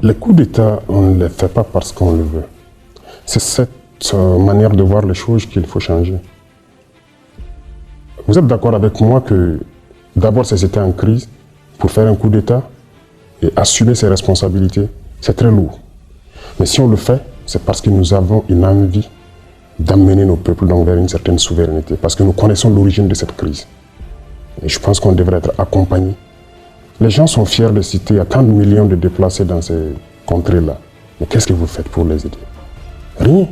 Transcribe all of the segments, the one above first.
Les coups d'État, on ne les fait pas parce qu'on le veut. C'est cette manière de voir les choses qu'il faut changer. Vous êtes d'accord avec moi que d'abord ces États en crise, pour faire un coup d'État et assumer ses responsabilités, c'est très lourd. Mais si on le fait, c'est parce que nous avons une envie d'amener nos peuples donc vers une certaine souveraineté, parce que nous connaissons l'origine de cette crise. Et je pense qu'on devrait être accompagné. Les gens sont fiers de citer, il y a tant de millions de déplacés dans ces contrées-là. Mais qu'est-ce que vous faites pour les aider? Rien.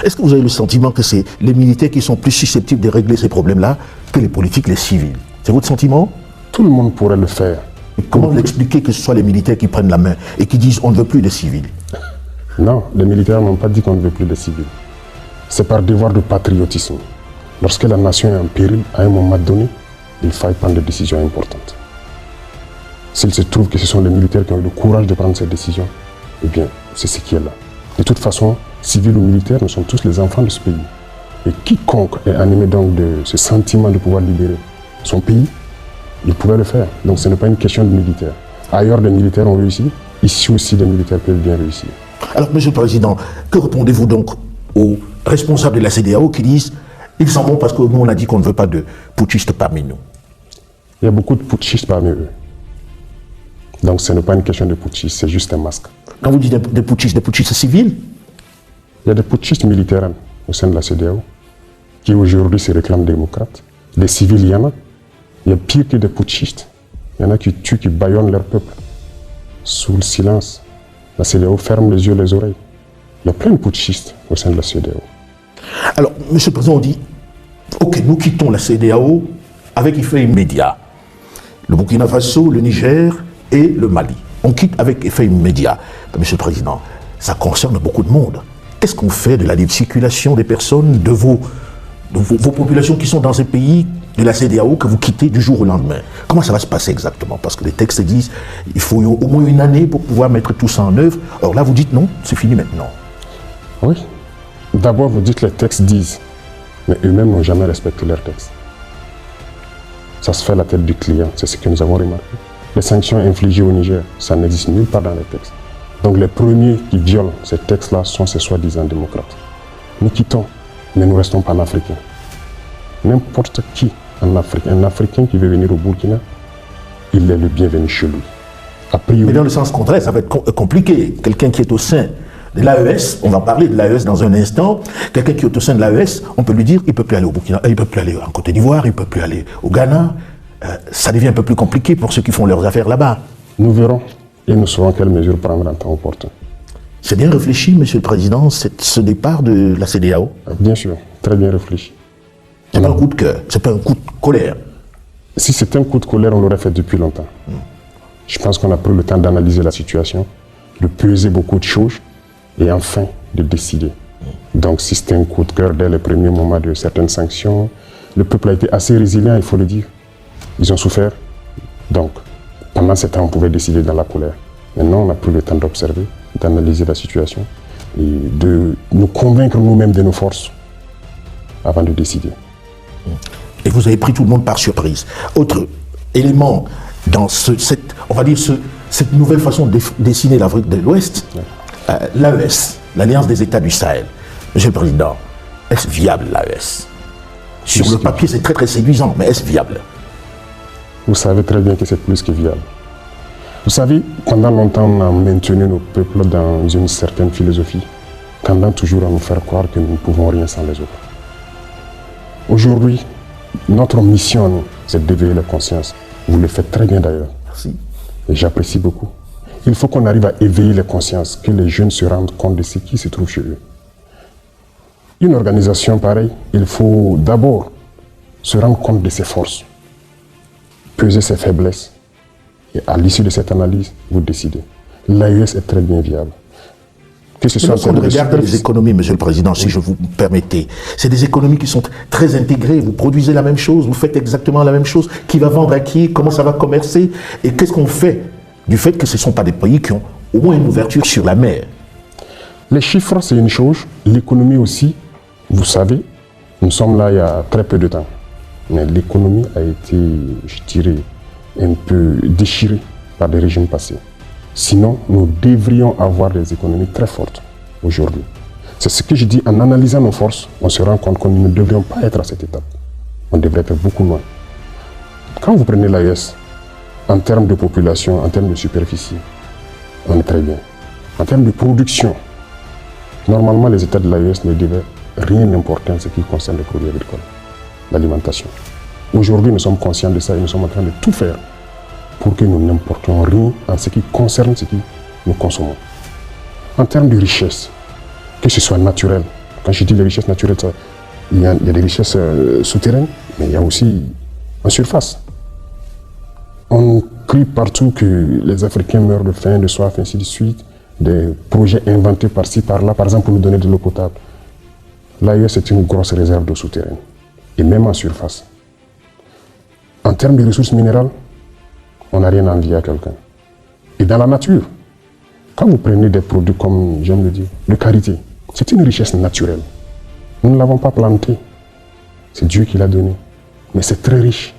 Est-ce que vous avez le sentiment que c'est les militaires qui sont plus susceptibles de régler ces problèmes-là que les politiques, les civils? C'est votre sentiment? Tout le monde pourrait le faire. Et comment l'expliquer que ce soit les militaires qui prennent la main et qui disent on ne veut plus de civils? Non, les militaires n'ont pas dit qu'on ne veut plus de civils. C'est par devoir de patriotisme. Lorsque la nation est en péril, à un moment donné, il faille prendre des décisions importantes. S'il se trouve que ce sont les militaires qui ont eu le courage de prendre ces décisions, eh bien, c'est ce qui est là. De toute façon, civils ou militaires, nous sommes tous les enfants de ce pays. Et quiconque est animé donc de ce sentiment de pouvoir libérer son pays, il pouvait le faire. Donc ce n'est pas une question de militaires. Ailleurs, des militaires ont réussi. Ici aussi, des militaires peuvent bien réussir. Alors, Monsieur le Président, que répondez-vous donc aux responsables de la CEDEAO qui disent ils s'en vont parce que nous, on a dit qu'on ne veut pas de putschistes parmi nous? Il y a beaucoup de putschistes parmi eux. Donc ce n'est pas une question de putschistes, c'est juste un masque. Quand vous dites des putschistes civils? Il y a des putschistes militaires au sein de la CEDEAO qui aujourd'hui se réclament démocrates. Des civils, il y en a. Il y a pire que des putschistes. Il y en a qui tuent, qui bâillonnent leur peuple. Sous le silence. La CEDEAO ferme les yeux, les oreilles. Il y a plein de putschistes au sein de la CEDEAO. Alors, Monsieur le Président, on dit ok, nous quittons la CEDEAO avec effet immédiat. Le Burkina Faso, le Niger et le Mali. On quitte avec effet immédiat. Mais Monsieur le Président, ça concerne beaucoup de monde. Qu'est-ce qu'on fait de la libre circulation des personnes, de vos populations qui sont dans ces pays de la CEDEAO que vous quittez du jour au lendemain? Comment ça va se passer exactement? Parce que les textes disent qu'il faut au moins une année pour pouvoir mettre tout ça en œuvre. Or là, vous dites non, c'est fini maintenant. Oui. D'abord, vous dites que les textes disent, mais eux-mêmes n'ont jamais respecté leurs textes. Ça se fait à la tête du client, c'est ce que nous avons remarqué. Les sanctions infligées au Niger, ça n'existe nulle part dans les textes. Donc les premiers qui violent ces textes-là sont ces soi-disant démocrates. Nous quittons, mais nous restons panafricains. N'importe qui en Afrique, un Africain qui veut venir au Burkina, il est le bienvenu chez lui. A priori, mais dans le sens contraire, ça va être compliqué. Quelqu'un qui est au sein de l'AES, on va parler de l'AES dans un instant, quelqu'un qui est au sein de l'AES, on peut lui dire il ne peut plus aller au Burkina, il ne peut plus aller en Côte d'Ivoire, il ne peut plus aller au Ghana. Ça devient un peu plus compliqué pour ceux qui font leurs affaires là-bas. Nous verrons et nous saurons quelles mesures prendre en temps opportun. C'est bien réfléchi, Monsieur le Président, ce départ de la CEDEAO? Bien sûr, très bien réfléchi. C'est pas un coup de cœur, c'est pas un coup de colère. Si c'était un coup de colère, on l'aurait fait depuis longtemps. Je pense qu'on a pris le temps d'analyser la situation, de peser beaucoup de choses et enfin de décider. Donc si c'était un coup de cœur dès les premiers moments de certaines sanctions, le peuple a été assez résilient, il faut le dire. Ils ont souffert. Donc, pendant ce temps, on pouvait décider dans la colère. Maintenant, on a pris le temps d'observer, d'analyser la situation et de nous convaincre nous-mêmes de nos forces avant de décider. Et vous avez pris tout le monde par surprise. Autre élément dans cette nouvelle façon de dessiner l'Afrique de l'Ouest, l'AES, l'Alliance des États du Sahel. Monsieur le Président, est-ce viable l'AES? Sur le papier, c'est très très séduisant, mais est-ce viable? Vous savez très bien que c'est plus que viable. Vous savez, pendant longtemps, on a maintenu nos peuples dans une certaine philosophie, tendant toujours à nous faire croire que nous ne pouvons rien sans les autres. Aujourd'hui, notre mission, c'est d'éveiller la conscience. Vous le faites très bien d'ailleurs. Merci. Et j'apprécie beaucoup. Il faut qu'on arrive à éveiller les consciences, que les jeunes se rendent compte de ce qui se trouve chez eux. Une organisation pareille, il faut d'abord se rendre compte de ses forces, peser ses faiblesses, et à l'issue de cette analyse, vous décidez. L'AES est très bien viable. Que ce soit lorsqu'on regarde les économies, Monsieur le Président, si je vous permettez, c'est des économies qui sont très intégrées. Vous produisez la même chose, vous faites exactement la même chose. Qui va vendre à qui? Comment ça va commercer? Et qu'est-ce qu'on fait du fait que ce ne sont pas des pays qui ont au moins une ouverture sur la mer? Les chiffres, c'est une chose. L'économie aussi, vous savez, nous sommes là il y a très peu de temps. Mais l'économie a été, je dirais, un peu déchirée par des régimes passés. Sinon, nous devrions avoir des économies très fortes aujourd'hui. C'est ce que je dis, en analysant nos forces, on se rend compte que nous ne devrions pas être à cette étape. On devrait être beaucoup loin. Quand vous prenez l'AES, en termes de population, en termes de superficie, on est très bien. En termes de production, normalement les États de l'AES ne devaient rien importer en ce qui concerne les produits agricoles, l'alimentation. Aujourd'hui, nous sommes conscients de ça et nous sommes en train de tout faire pour que nous n'importions rien en ce qui concerne ce que nous consommons. En termes de richesse, que ce soit naturel, quand je dis les richesses naturelles, il y a des richesses souterraines, mais il y a aussi en surface. On crie partout que les Africains meurent de faim, de soif, ainsi de suite. Des projets inventés par-ci, par-là, par exemple pour nous donner de l'eau potable. L'AES est une grosse réserve d'eau souterraine, et même en surface. En termes de ressources minérales, on n'a rien à envier à quelqu'un. Et dans la nature, quand vous prenez des produits comme, j'aime le dire, de karité, c'est une richesse naturelle. Nous ne l'avons pas planté, c'est Dieu qui l'a donné. Mais c'est très riche.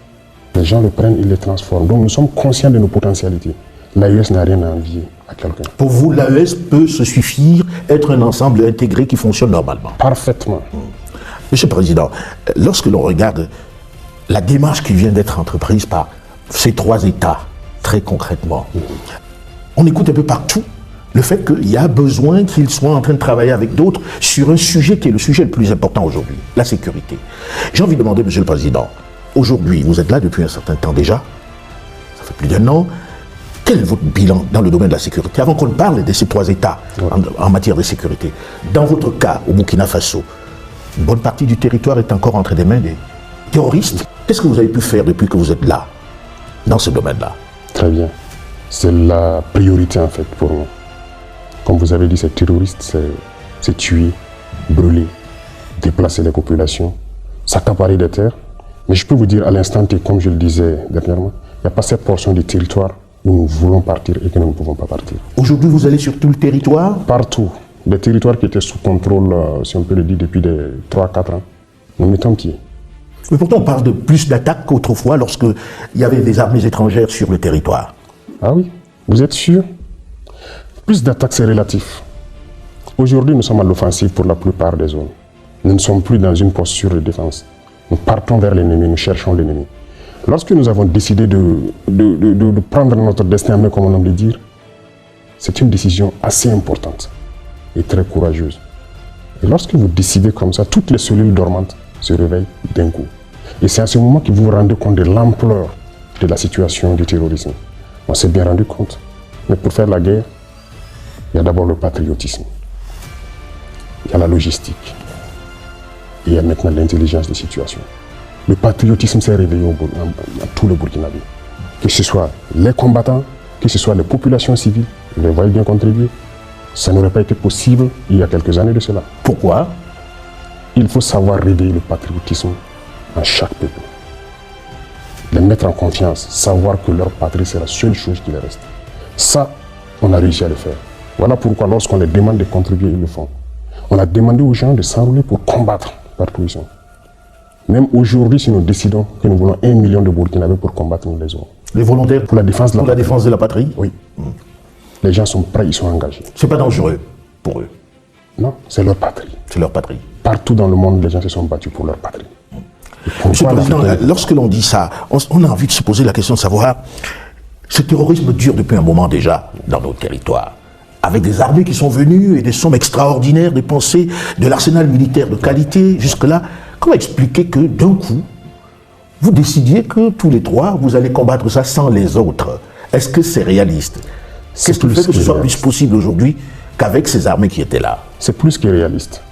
Les gens le prennent, ils le transforment. Donc nous sommes conscients de nos potentialités. L'AES n'a rien à envier à quelqu'un. Pour vous, l'AES peut se suffire, être un ensemble intégré qui fonctionne normalement? Parfaitement. Monsieur le Président, lorsque l'on regarde la démarche qui vient d'être entreprise par ces trois États, très concrètement, on écoute un peu partout le fait qu'il y a besoin qu'ils soient en train de travailler avec d'autres sur un sujet qui est le sujet le plus important aujourd'hui, la sécurité. J'ai envie de demander, Monsieur le Président, aujourd'hui, vous êtes là depuis un certain temps déjà, ça fait plus d'1 an, quel est votre bilan dans le domaine de la sécurité? Avant qu'on parle de ces trois États en matière de sécurité, dans votre cas, au Burkina Faso, une bonne partie du territoire est encore entre des mains des terroristes. Qu'est-ce que vous avez pu faire depuis que vous êtes là, dans ce domaine-là? Très bien. C'est la priorité en fait pour nous. Comme vous avez dit, ces terroristes, c'est tuer, brûler, déplacer les populations, s'accaparer des terres. Mais je peux vous dire à l'instant T, comme je le disais dernièrement, il n'y a pas cette portion du territoire où nous voulons partir et que nous ne pouvons pas partir. Aujourd'hui, vous allez sur tout le territoire? Partout. Des territoires qui étaient sous contrôle, si on peut le dire, depuis 3-4 ans. Nous mettons pied. Mais pourtant, on parle de plus d'attaques qu'autrefois lorsqu'il y avait des armées étrangères sur le territoire. Ah oui? Vous êtes sûr? Plus d'attaques, c'est relatif. Aujourd'hui, nous sommes à l'offensive pour la plupart des zones. Nous ne sommes plus dans une posture de défense. Nous partons vers l'ennemi, nous cherchons l'ennemi. Lorsque nous avons décidé de prendre notre destin en main, comme on aime le dire, c'est une décision assez importante et très courageuse. Et lorsque vous décidez comme ça, toutes les cellules dormantes se réveillent d'un coup. Et c'est à ce moment que vous vous rendez compte de l'ampleur de la situation du terrorisme. On s'est bien rendu compte. Mais pour faire la guerre, il y a d'abord le patriotisme. Il y a la logistique. Et il y a maintenant l'intelligence des situations. Le patriotisme s'est réveillé à tous les Burkinabés. Que ce soit les combattants, que ce soit les populations civiles, vous les voyez bien contribuer. Ça n'aurait pas été possible il y a quelques années de cela. Pourquoi? Il faut savoir réveiller le patriotisme en chaque peuple. Les mettre en confiance, savoir que leur patrie, c'est la seule chose qui les reste. Ça, on a réussi à le faire. Voilà pourquoi lorsqu'on les demande de contribuer, ils le font. On a demandé aux gens de s'enrôler pour combattre partout où ils sont. Même aujourd'hui, si nous décidons que nous voulons 1 million de Burkinabés pour combattre, nous les aurons. Les volontaires pour la défense de la patrie. Défense de la patrie? Oui. Les gens sont prêts, ils sont engagés. C'est pas dangereux pour eux? Non, c'est leur patrie. C'est leur patrie. Partout dans le monde, les gens se sont battus pour leur patrie. Monsieur le Président, lorsque l'on dit ça, on a envie de se poser la question de savoir, ce terrorisme dure depuis un moment déjà dans nos territoires, avec des armées qui sont venues et des sommes extraordinaires dépensées, de l'arsenal militaire de qualité jusque-là. Comment expliquer que d'un coup, vous décidiez que tous les trois, vous allez combattre ça sans les autres? Est-ce que c'est réaliste? Qu'est-ce qui fait que ce soit plus possible aujourd'hui qu'avec ces armées qui étaient là? C'est plus que réaliste.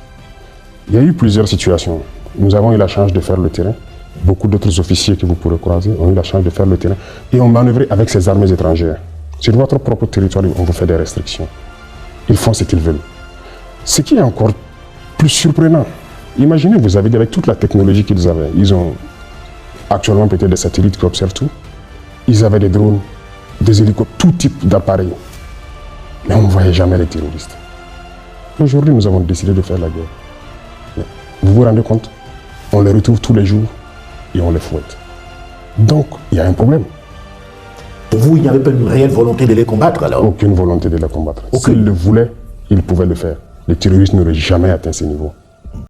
Il y a eu plusieurs situations. Nous avons eu la chance de faire le terrain. Beaucoup d'autres officiers que vous pourrez croiser ont eu la chance de faire le terrain et ont manœuvré avec ces armées étrangères. Sur votre propre territoire, on vous fait des restrictions. Ils font ce qu'ils veulent. Ce qui est encore plus surprenant, imaginez, vous avez dit, avec toute la technologie qu'ils avaient, ils ont actuellement peut-être des satellites qui observent tout, ils avaient des drones, des hélicoptères, tout type d'appareils. Mais on ne voyait jamais les terroristes. Aujourd'hui, nous avons décidé de faire la guerre. Mais vous vous rendez compte? On les retrouve tous les jours et on les fouette. Donc, il y a un problème. Pour vous, il n'y avait pas une réelle volonté de les combattre alors? Aucune volonté de les combattre. Aucune. S'ils le voulaient, ils pouvaient le faire. Les terroristes n'auraient jamais atteint ce niveau.